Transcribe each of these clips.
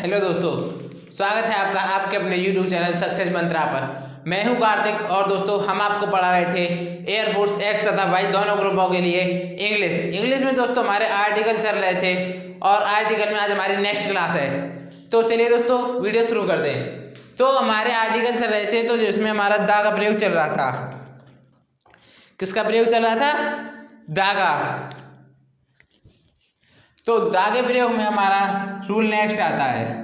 Hello दोस्तों, स्वागत है आपका आपके अपने YouTube चैनल सक्सेस मंत्रा पर। मैं हूं कार्तिक और दोस्तों हम आपको पढ़ा रहे थे एयरफोर्स एक्स तथा वाई दोनों ग्रुपों के लिए इंग्लिश में दोस्तों हमारे आर्टिकल चल रहे थे और आर्टिकल में आज हमारी नेक्स्ट क्लास है। तो चलिए दोस्तों वीडियो शुरू कर दें। तो हमारे आर्टिकल चल रहे थे तो जिसमें हमारा दा का प्रयोग चल रहा था। किसका प्रयोग चल रहा था? दा का। तो दा के प्रयोग में हमारा रूल नेक्स्ट आता है।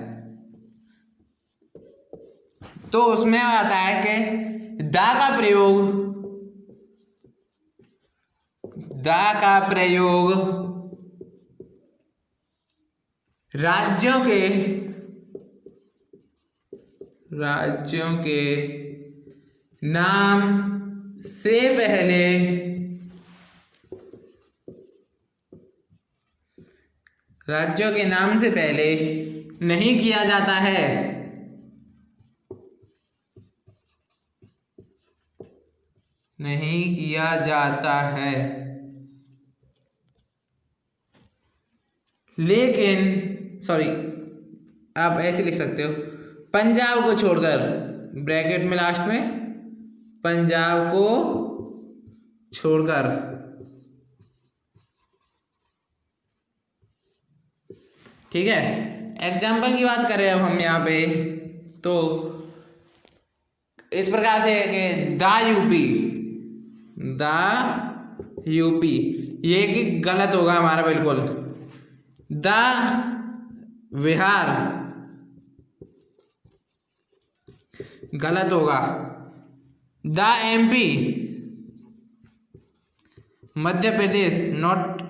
तो उसमें आता है कि दा का प्रयोग राज्यों के नाम से पहले नहीं किया जाता है। लेकिन आप ऐसे लिख सकते हो, पंजाब को छोड़कर, ब्रैकेट में लास्ट में पंजाब को छोड़कर। ठीक है, एग्जाम्पल की बात करें अब हम यहाँ पे तो इस प्रकार से कि दा यूपी ये कि गलत होगा हमारा बिल्कुल। दा बिहार गलत होगा। दा MP Madhya Pradesh not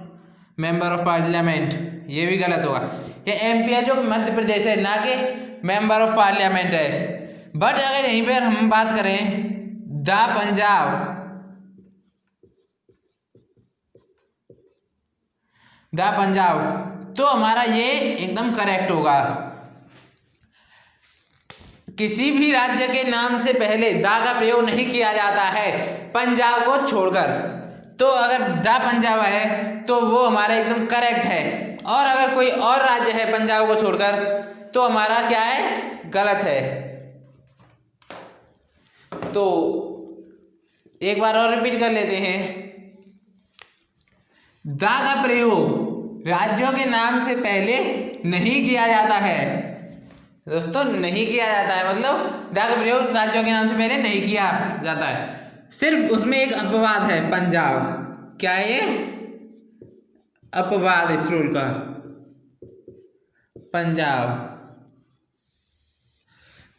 member of parliament, ये भी गलत होगा। ये एमपी है जो मध्य प्रदेश है, ना कि मेंबर ऑफ पार्लियामेंट है। बट अगर यहीं पर हम बात करें दा पंजाब तो हमारा ये एकदम करेक्ट होगा। किसी भी राज्य के नाम से पहले दा का प्रयोग नहीं किया जाता है पंजाब को छोड़कर। तो अगर दा पंजाब है तो वो हमारा एकदम करेक्ट है, और अगर कोई और राज्य है पंजाब को छोड़कर तो हमारा क्या है? गलत है। तो एक बार और रिपीट कर लेते हैं। दा का प्रयोग राज्यों के नाम से पहले नहीं किया जाता है। दोस्तों नहीं किया जाता है मतलब दा का प्रयोग राज्यों के नाम से पहले नहीं किया जाता है। सिर्फ उसमें एक अपवाद है, पंजाब। क्या है ये? अपवाद इस रूल का,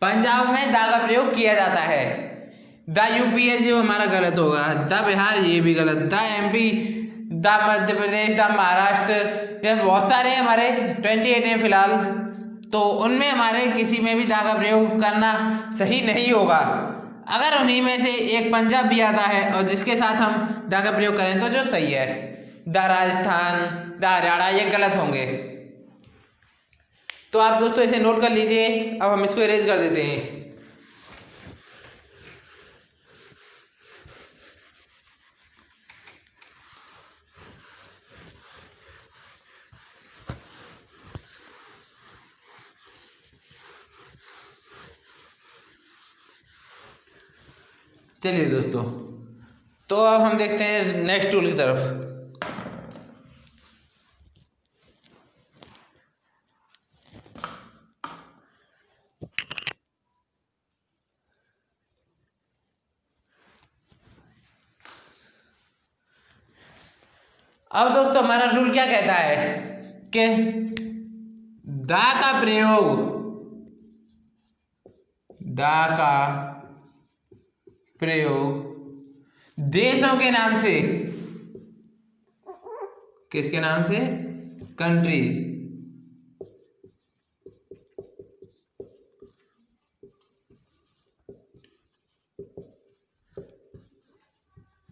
पंजाब में दा का प्रयोग किया जाता है। दा यूपी है जो हमारा गलत होगा। दा बिहार ये भी गलत। दा एमपी, दा मध्य प्रदेश, दा महाराष्ट्र, ये बहुत सारे हमारे 28 हैं फिलहाल। तो उनमें हमारे किसी में भी दा का प्रयोग करना सही नहीं होगा। अगर उन्हीं में से एक पंजाब भी आता है और जिसके साथ हम दा का प्रयोग करें तो जो सही है। दा राजस्थान, दा हरियाणा ये गलत होंगे। तो आप दोस्तों इसे नोट कर लीजिए। अब हम इसको इरेज कर देते हैं। चलिए दोस्तों, तो अब हम देखते हैं नेक्स्ट टूल की तरफ। अब दोस्तों हमारा रूल क्या कहता है कि दा का प्रयोग देशों के नाम से, किसके नाम से? कंट्रीज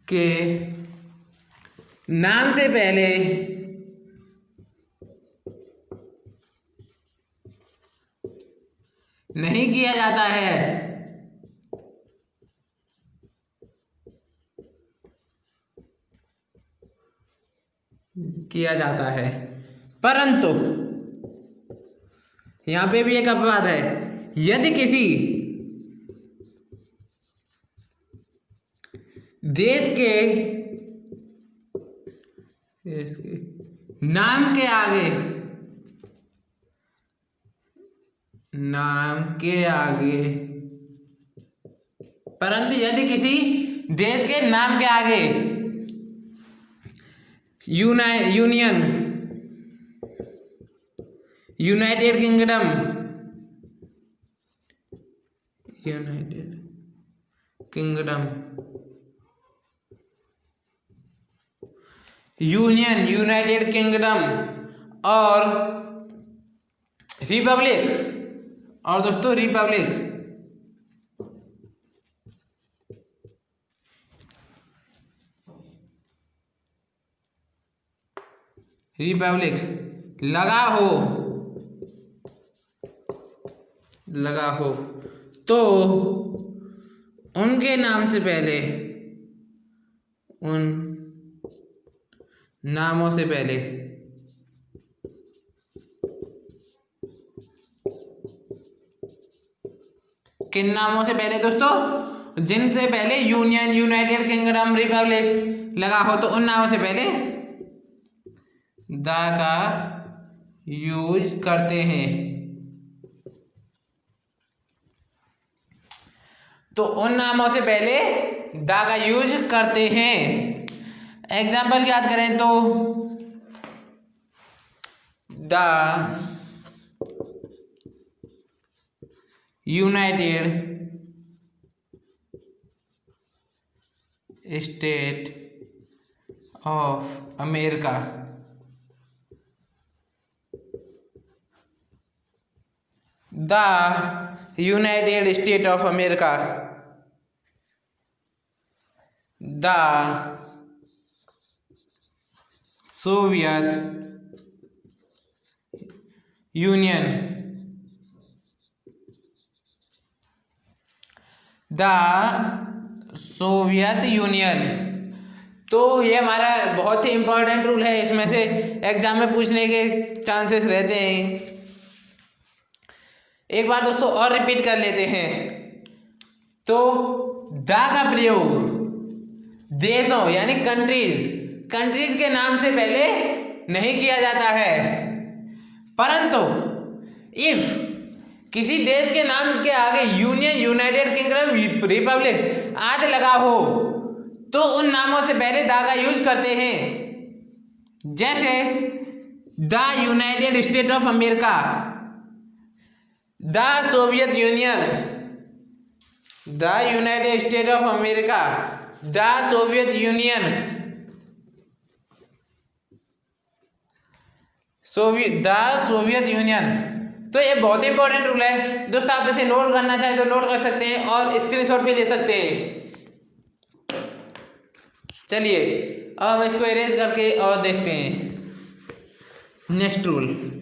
के नाम से पहले नहीं किया जाता है। किया जाता है, परंतु यहाँ पे भी एक अपवाद है। यदि किसी देश के नाम के आगे परंतु यदि किसी देश के नाम के आगे union, United kingdom, union, United kingdom और रिपब्लिक, और दोस्तों रिपब्लिक लगा हो तो उनके नाम से पहले, उन नामों से पहले किन नामों से पहले दोस्तों? जिनसे पहले यूनियन, यूनाइटेड किंगडम, रिपब्लिक लगा हो तो उन नामों से पहले द का यूज करते हैं। तो उन नामों से पहले द का यूज करते हैं। एग्जाम्पल याद करें तो the United state of America, the United state of America, the Soviet union, the Soviet union. तो ये हमारा बहुत ही इंपॉर्टेंट रूल है, इसमें से एग्जाम में पूछने के चांसेस रहते हैं। एक बार दोस्तों और रिपीट कर लेते हैं। तो द का प्रयोग देशों यानी कंट्रीज के नाम से पहले नहीं किया जाता है, परंतु इफ किसी देश के नाम के आगे यूनियन, यूनाइटेड किंगडम, रिपब्लिक आदि लगा हो तो उन नामों से पहले द का यूज करते हैं। जैसे the United state of America, the Soviet union, the United state of America, the Soviet union, the Soviet union. तो ये बहुत इंपॉर्टेंट रूल है दोस्तों, आप इसे नोट करना चाहें तो नोट कर सकते हैं और स्क्रीनशॉट भी ले सकते हैं। चलिए अब इसको इरेज करके और देखते हैं नेक्स्ट रूल।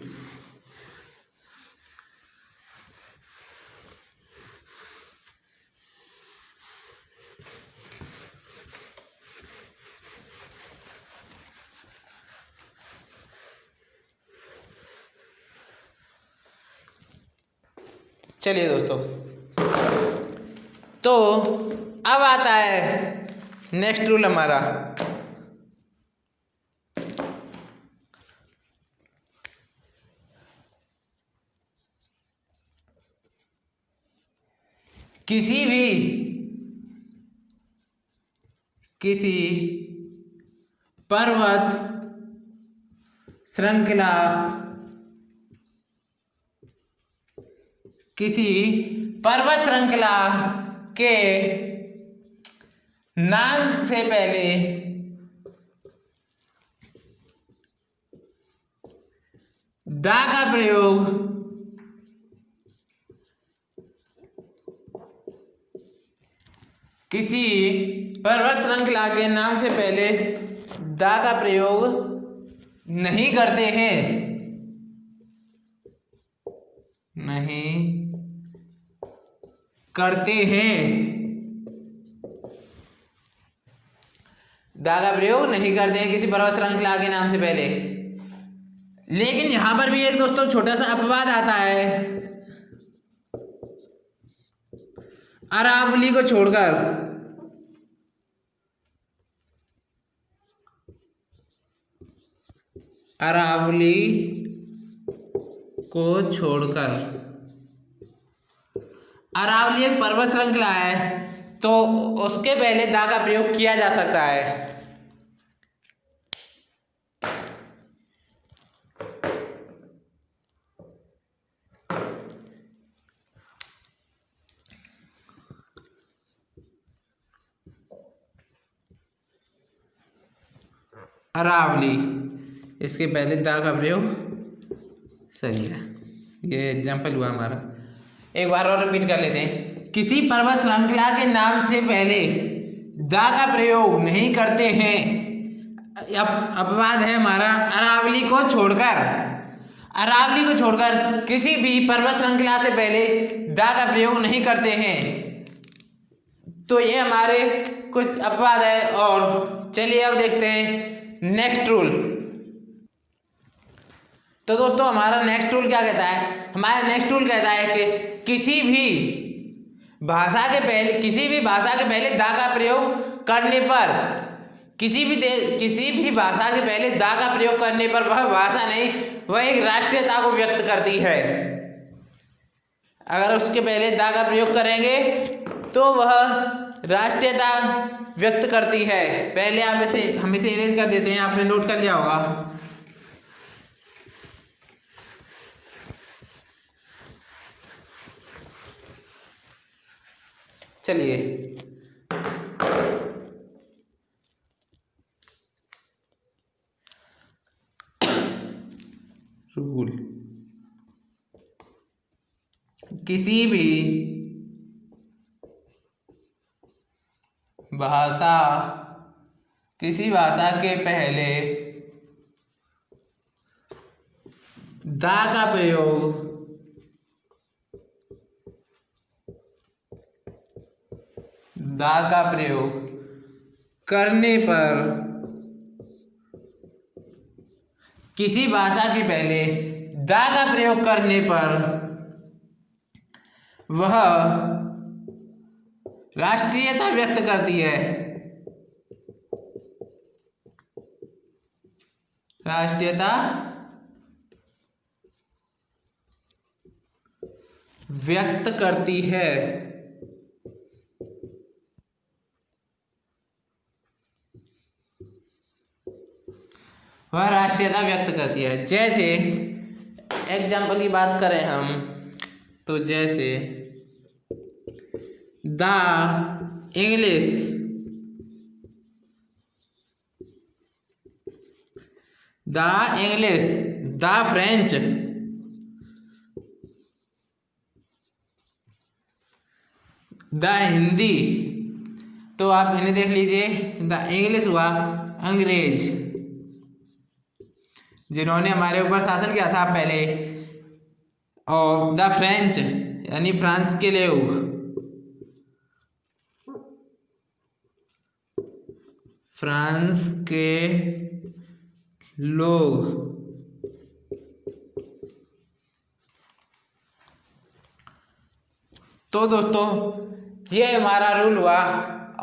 चलिए दोस्तों, तो अब आता है नेक्स्ट रूल हमारा। किसी पर्वत श्रृंखला, के नाम से पहले द का प्रयोग किसी पर्वत श्रृंखला के नाम से पहले द का प्रयोग नहीं करते हैं, द का प्रयोग नहीं करते हैं किसी पर्वत श्रृंखला के नाम से पहले। लेकिन यहां पर भी एक दोस्तों छोटा सा अपवाद आता है, अरावली को छोड़कर। अरावली को छोड़कर, अरावली एक पर्वत श्रृंखला है, तो उसके पहले दा का प्रयोग किया जा सकता है। अरावली, इसके पहले दा का प्रयोग सही है। ये एग्जाम्पल हुआ हमारा। एक बार और रिपीट कर लेते हैं। किसी पर्वत श्रृंखला के नाम से पहले दा का प्रयोग नहीं करते हैं। अपवाद है हमारा अरावली को छोड़कर। अरावली को छोड़कर किसी भी पर्वत श्रृंखला से पहले दा का प्रयोग नहीं करते हैं। तो ये हमारे कुछ अपवाद है। और चलिए अब देखते हैं नेक्स्ट रूल। तो दोस्तों हमारा नेक्स्ट रूल क्या कहता है? हमारा नेक्स्ट रूल कहता है कि किसी भी भाषा के पहले दा का प्रयोग करने पर, किसी भी भाषा के पहले दा का प्रयोग करने पर वह भाषा नहीं, वह एक राष्ट्रीयता को व्यक्त करती है। अगर उसके पहले दा का प्रयोग करेंगे तो वह राष्ट्रीयता व्यक्त करती है। पहले हम इसे इरेज कर देते हैं, आपने नोट कर लिया होगा। चलिए रूल, किसी भी भाषा के पहले दा का प्रयोग करने पर, किसी भाषा के पहले दा का प्रयोग करने पर वह राष्ट्रीयता व्यक्त करती है। राष्ट्रीयता व्यक्त करती है। वह राष्ट्रीयता व्यक्त करती है। जैसे एग्जाम्पल की बात करें हम, तो जैसे the English, the French, the Hindi. तो आप इन्हें देख लीजिए। द इंग्लिश हुआ अंग्रेज, जिन्होंने हमारे ऊपर शासन किया था पहले, और द फ्रेंच यानी फ्रांस के लोग, फ्रांस के लोग। तो दोस्तों ये हमारा रूल हुआ।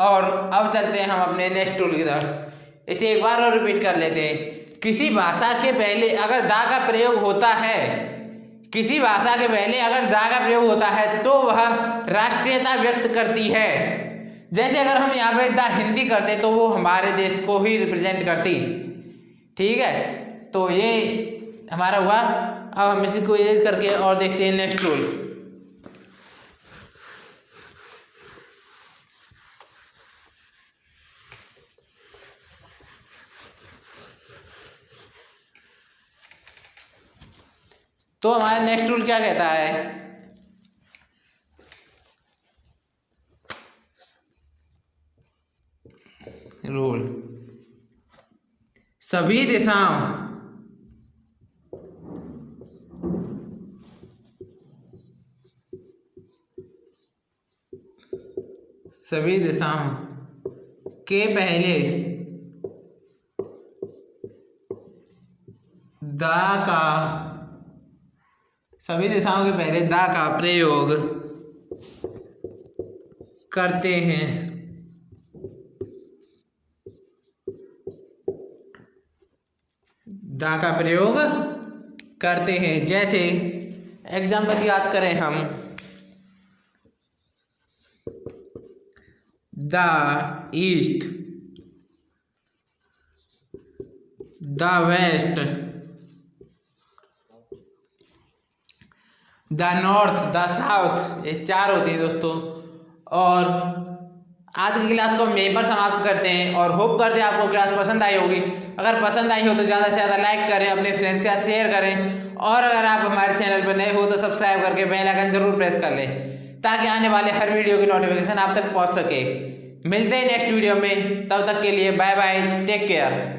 और अब चलते हैं हम अपने नेक्स्ट रूल की तरफ। इसे एक बार और रिपीट कर लेते हैं। किसी भाषा के पहले अगर दा का प्रयोग होता है, किसी भाषा के पहले अगर दा का प्रयोग होता है तो वह राष्ट्रीयता व्यक्त करती है। जैसे अगर हम यहाँ पे द हिंदी करते तो वो हमारे देश को ही रिप्रेजेंट करती। ठीक है, तो ये हमारा हुआ। अब हम इसी को इरेज करके और देखते हैं नेक्स्ट रूल। तो हमारा नेक्स्ट रूल क्या कहता है? रूल, सभी दिशाओं के पहले द द का सभी दिशाओं के पहले द का प्रयोग करते हैं। द का प्रयोग करते हैं। जैसे एग्जाम्पल याद करें हम, the east, the west, the north, the south, ये 4 होती है दोस्तों। और आज की क्लास को हम यहीं पर समाप्त करते हैं और होप करते हैं आपको क्लास पसंद आई होगी। अगर पसंद आई हो तो ज़्यादा से ज़्यादा लाइक करें, अपने फ्रेंड्स के साथ शेयर करें, और अगर आप हमारे चैनल पर नए हो तो सब्सक्राइब करके बेल आइकन जरूर प्रेस कर लें ताकि आने वाले हर वीडियो की नोटिफिकेशन आप तक पहुंच सके। मिलते हैं नेक्स्ट वीडियो में, तब तक के लिए बाय बाय, टेक केयर।